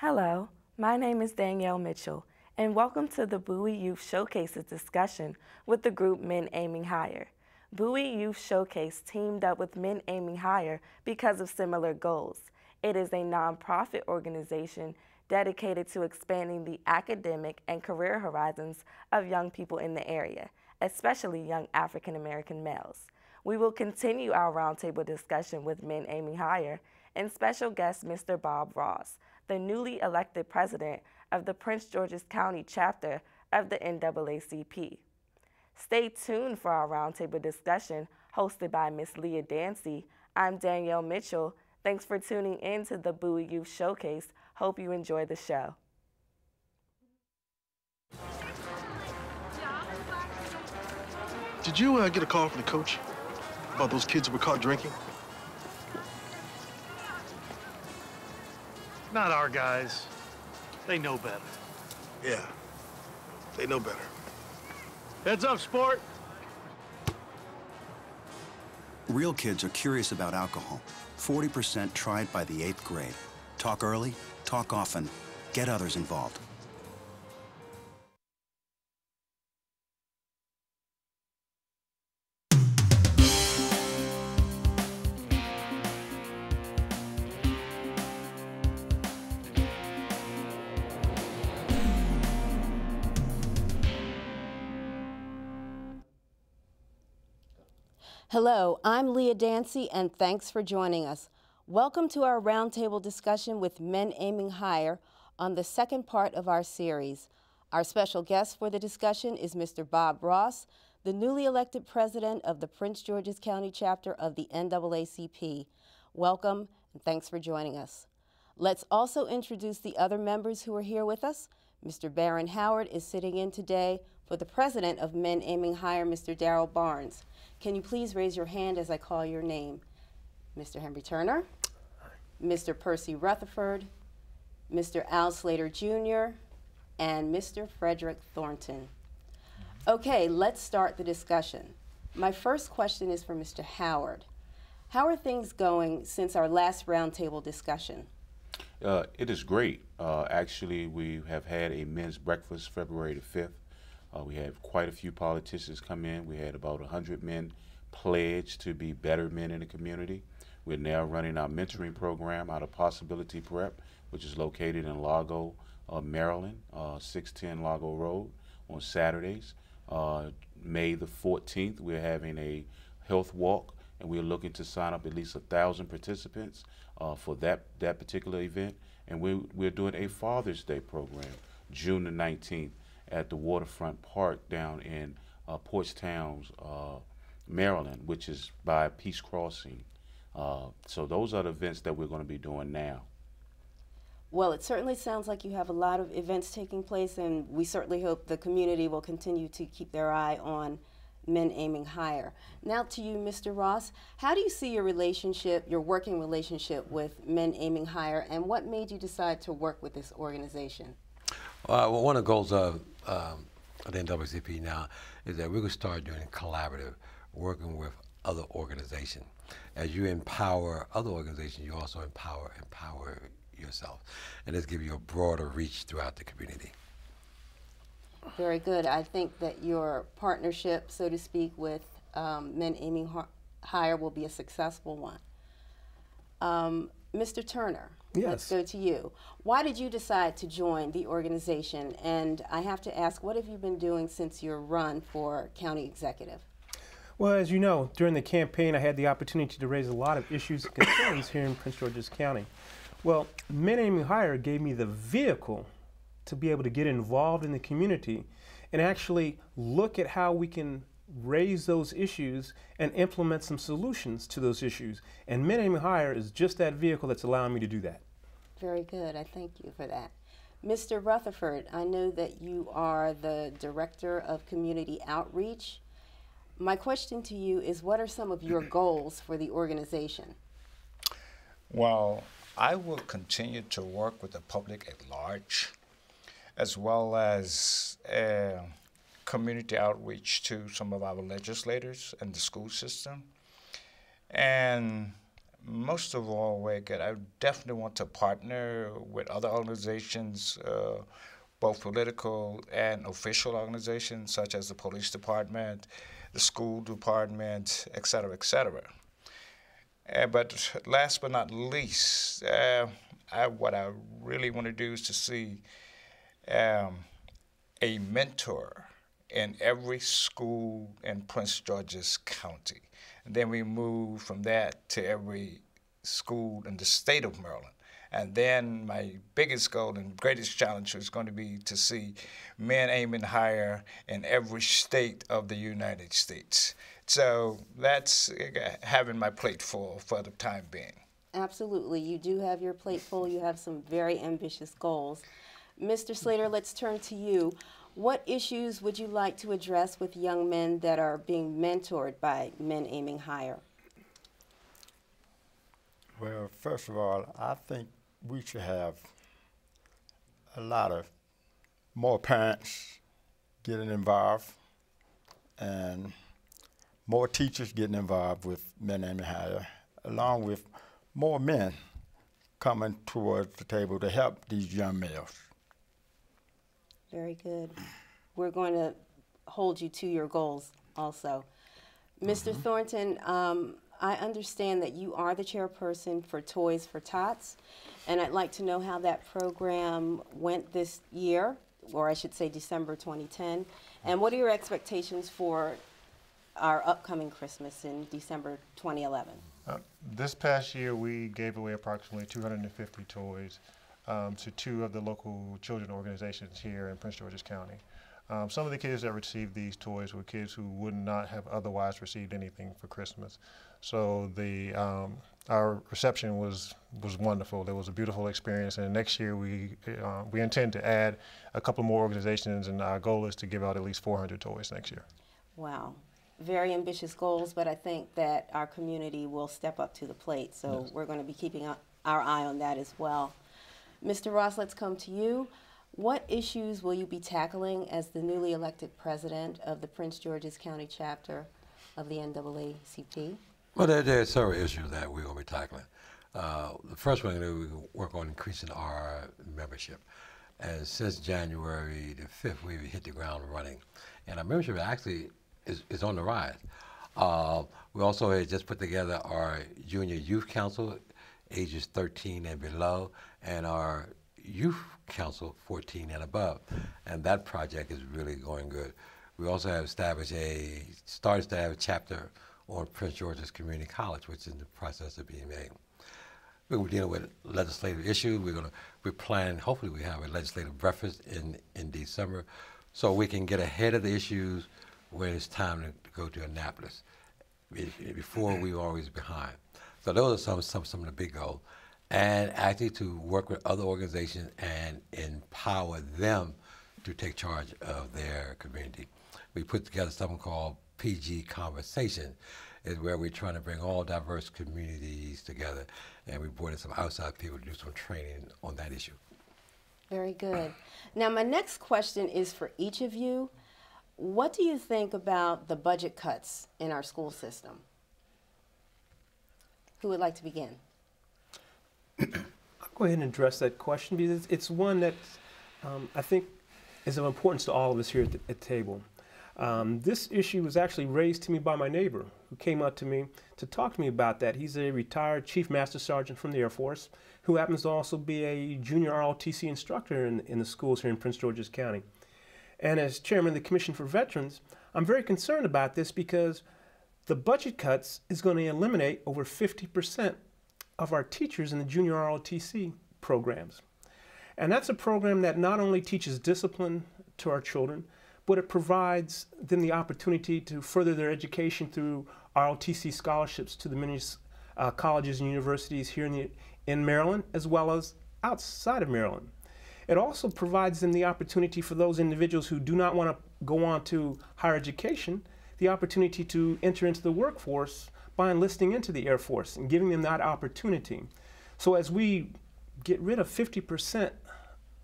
Hello, my name is Danielle Mitchell, and welcome to the Bowie Youth Showcase's discussion with the group Men Aiming Higher. Bowie Youth Showcase teamed up with Men Aiming Higher because of similar goals. It is a nonprofit organization dedicated to expanding the academic and career horizons of young people in the area, especially young African American males. We will continue our roundtable discussion with Men Aiming Higher and special guest Mr. Bob Ross, the newly elected president of the Prince George's County chapter of the NAACP. Stay tuned for our roundtable discussion hosted by Ms. Leah Dancy. I'm Danielle Mitchell. Thanks for tuning in to the Bowie Youth Showcase. Hope you enjoy the show. Did you get a call from the coach about those kids who were caught drinking? Not our guys. They know better. Yeah, they know better. Heads up, sport. Real kids are curious about alcohol. 40% tried by the 8th grade. Talk early, talk often, get others involved. Hello, I'm Leah Dancy, and thanks for joining us. Welcome to our roundtable discussion with Men Aiming Higher on the second part of our series. Our special guest for the discussion is Mr. Bob Ross, the newly elected president of the Prince George's County chapter of the NAACP. Welcome, and thanks for joining us. Let's also introduce the other members who are here with us. Mr. Barron Howard is sitting in today for the president of Men Aiming Higher, Mr. Darrell Barnes. Can you please raise your hand as I call your name? Mr. Henry Turner, Mr. Percy Rutherford, Mr. Al Slater Jr., and Mr. Frederick Thornton. Okay, let's start the discussion. My first question is for Mr. Howard. How are things going since our last roundtable discussion? It is great. Actually, we have had a men's breakfast February the 5th. We had quite a few politicians come in. We had about 100 men pledge to be better men in the community. We're now running our mentoring program out of Possibility Prep, which is located in Largo, Maryland, 610 Largo Road on Saturdays. May the 14th, we're having a health walk, and we're looking to sign up at least 1,000 participants for that particular event. And we're doing a Father's Day program, June the 19th, at the Waterfront Park down in Portstown, Maryland, which is by Peace Crossing. So those are the events that we're going to be doing now. Well, it certainly sounds like you have a lot of events taking place, and we certainly hope the community will continue to keep their eye on Men Aiming Higher. Now to you, Mr. Ross, how do you see your relationship, your working relationship with Men Aiming Higher, and what made you decide to work with this organization? Well, one of the goals of the NAACP now is that we're going to start doing collaborative, working with other organizations. As you empower other organizations, you also empower yourself. And this gives you a broader reach throughout the community. Very good. I think that your partnership, so to speak, with Men Aiming Higher will be a successful one. Mr. Turner, yes. Let's go to you. Why did you decide to join the organization? And I have to ask, what have you been doing since your run for county executive? Well, as you know, during the campaign, I had the opportunity to raise a lot of issues and concerns here in Prince George's County. Well, Men Aiming Higher gave me the vehicle to be able to get involved in the community and actually look at how we can raise those issues and implement some solutions to those issues. And Men Aiming Higher is just that vehicle that's allowing me to do that. Very good. I thank you for that. Mr. Rutherford, I know that you are the Director of Community Outreach. My question to you is, what are some of your goals for the organization? Well, I will continue to work with the public at large, as well as community outreach to some of our legislators and the school system, and most of all, Wicked, I definitely want to partner with other organizations, both political and official organizations, such as the police department, the school department, et cetera, et cetera. But last but not least, what I really want to do is to see a mentor in every school in Prince George's County. And then we move from that to every school in the state of Maryland. And then my biggest goal and greatest challenge is going to be to see men aiming higher in every state of the United States. So that's having my plate full for the time being. Absolutely. You do have your plate full. You have some very ambitious goals. Mr. Slater, let's turn to you. What issues would you like to address with young men that are being mentored by Men Aiming Higher? Well, first of all, I think we should have a lot of more parents getting involved and more teachers getting involved with Men Aiming Higher, along with more men coming towards the table to help these young males. Very good. We're going to hold you to your goals also. Mr. Thornton, I understand that you are the chairperson for Toys for Tots, and I'd like to know how that program went this year, or I should say December 2010, and what are your expectations for our upcoming Christmas in December 2011? This past year, we gave away approximately 250 toys to 2 of the local children organizations here in Prince George's County. Some of the kids that received these toys were kids who would not have otherwise received anything for Christmas. So our reception was wonderful. It was a beautiful experience, and next year we intend to add a couple more organizations, and our goal is to give out at least 400 toys next year. Wow. Very ambitious goals, but I think that our community will step up to the plate, so yes, we're going to be keeping our eye on that as well. Mr. Ross, let's come to you. What issues will you be tackling as the newly elected president of the Prince George's County chapter of the NAACP? Well, there are several issues that we're going to be tackling. The first one, we work on increasing our membership. And since January the 5th, we've hit the ground running. And our membership actually is on the rise. We also had just put together our Junior Youth Council, ages 13 and below, and our Youth Council, 14 and above. And that project is really going good. We also have started to have a chapter on Prince George's Community College, which is in the process of being made. We're dealing with legislative issues. We're planning, hopefully we have a legislative breakfast in December, so we can get ahead of the issues when it's time to go to Annapolis. Before, we were always behind. So those are some of the big goals. And actually to work with other organizations and empower them to take charge of their community. We put together something called PG Conversation, is where we're trying to bring all diverse communities together, and we brought in some outside people to do some training on that issue. Very good. Now my next question is for each of you. What do you think about the budget cuts in our school system? Who would like to begin? I'll go ahead and address that question because it's one that I think is of importance to all of us here at the table. This issue was actually raised to me by my neighbor who came up to me to talk to me about that. He's a retired Chief Master Sergeant from the Air Force who happens to also be a junior ROTC instructor in the schools here in Prince George's County. And as chairman of the Commission for Veterans, I'm very concerned about this because the budget cuts is going to eliminate over 50% of our teachers in the junior ROTC programs. And that's a program that not only teaches discipline to our children, but it provides them the opportunity to further their education through ROTC scholarships to the many colleges and universities here in Maryland, as well as outside of Maryland. It also provides them the opportunity for those individuals who do not want to go on to higher education, the opportunity to enter into the workforce by enlisting into the Air Force and giving them that opportunity. So as we get rid of 50%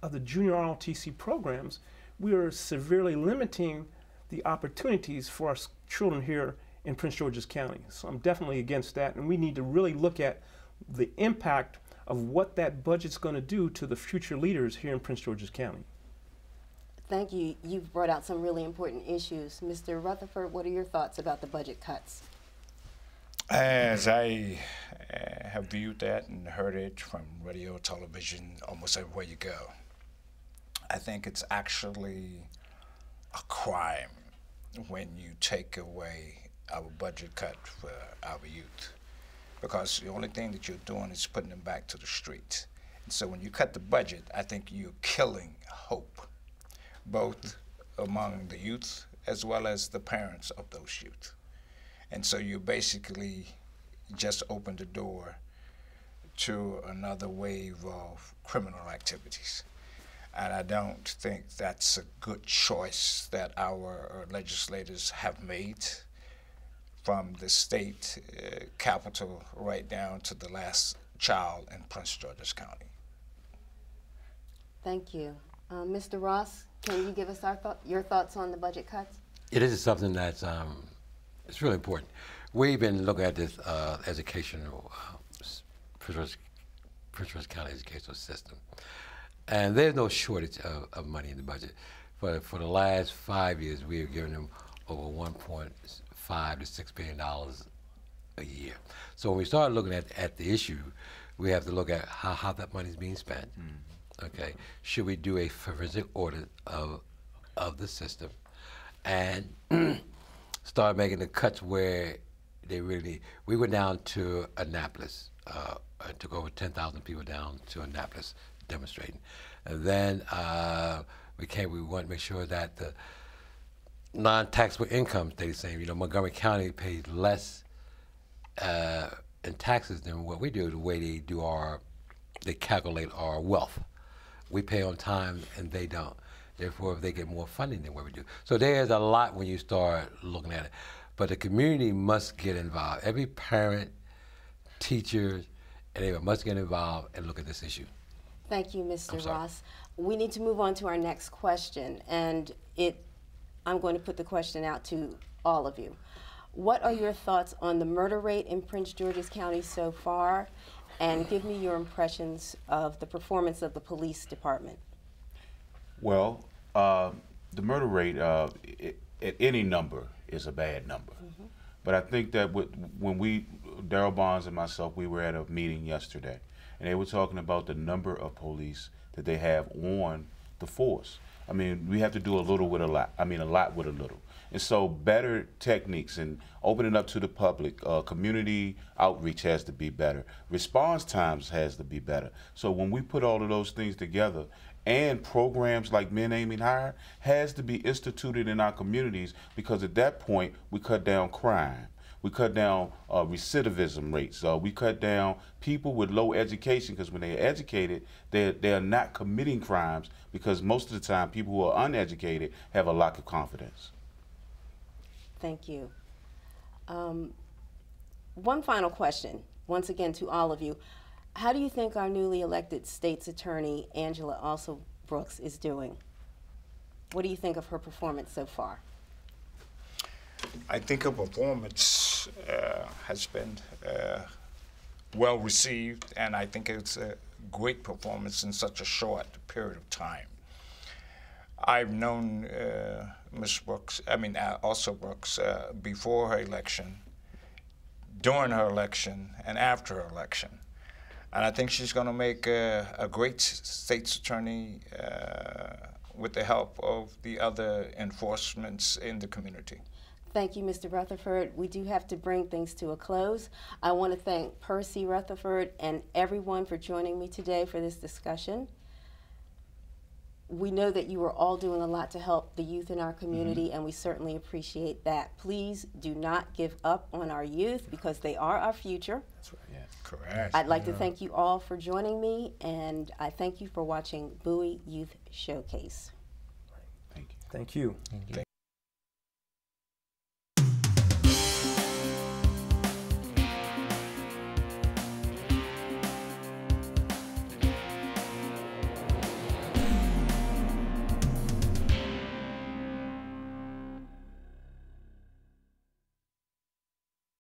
of the junior ROTC programs, we are severely limiting the opportunities for our children here in Prince George's County. So I'm definitely against that, and we need to really look at the impact of what that budget's going to do to the future leaders here in Prince George's County. Thank you. You've brought out some really important issues. Mr. Rutherford, what are your thoughts about the budget cuts? As I have viewed that and heard it from radio, television, almost everywhere you go, I think it's actually a crime when you take away our budget cut for our youth, because the only thing that you're doing is putting them back to the streets. And so when you cut the budget, I think you're killing hope, both among the youth as well as the parents of those youth. And so you basically just open the door to another wave of criminal activities. And I don't think that's a good choice that our legislators have made, from the state capital right down to the last child in Prince George's County. Thank you. Mr. Ross, can you give us your thoughts on the budget cuts? It is something that's it's really important. We've been looking at this educational, Prince George's County educational system, and there's no shortage of money in the budget. For the last 5 years, we have given them over $1.5 to $6 billion a year. So when we start looking at the issue, we have to look at how that money is being spent. Okay, should we do a forensic audit of the system and start making the cuts where they really? We went down to Annapolis, took over 10,000 people down to Annapolis demonstrating, and then we want to make sure that the non-taxable income stay the same. You know, Montgomery County pays less in taxes than what we do. The way they calculate our wealth. We pay on time and they don't. Therefore, they get more funding than what we do. So there's a lot when you start looking at it. But the community must get involved. Every parent, teacher, and everyone must get involved and look at this issue. Thank you, Mr. Ross. We need to move on to our next question, and I'm going to put the question out to all of you. What are your thoughts on the murder rate in Prince George's County so far? And give me your impressions of the performance of the police department. Well, the murder rate at any number is a bad number. But I think that when Darryl Bonds and myself, we were at a meeting yesterday, and they were talking about the number of police that they have on the force. I mean, we have to do a little with a lot. I mean, a lot with a little. And so better techniques and opening up to the public, community outreach has to be better. Response times has to be better. So when we put all of those things together, and programs like Men Aiming Higher has to be instituted in our communities, because at that point we cut down crime. We cut down recidivism rates. We cut down people with low education, because when they're educated, they're not committing crimes, because most of the time people who are uneducated have a lack of confidence. Thank you. One final question, once again to all of you. How do you think our newly elected state's attorney, Angela Alsobrooks, is doing? What do you think of her performance so far? I think her performance has been well received, and I think it's a great performance in such a short period of time. I've known Ms. Brooks, Alsobrooks, before her election, during her election, and after her election. And I think she's going to make a great state's attorney with the help of the other enforcements in the community. Thank you, Mr. Rutherford. We do have to bring things to a close. I want to thank Percy Rutherford and everyone for joining me today for this discussion. We know that you are all doing a lot to help the youth in our community, and we certainly appreciate that. Please do not give up on our youth, because they are our future. That's right, yes. Correct. I'd like to thank you all for joining me, and I thank you for watching Bowie Youth Showcase. Thank you. Thank you. Thank you.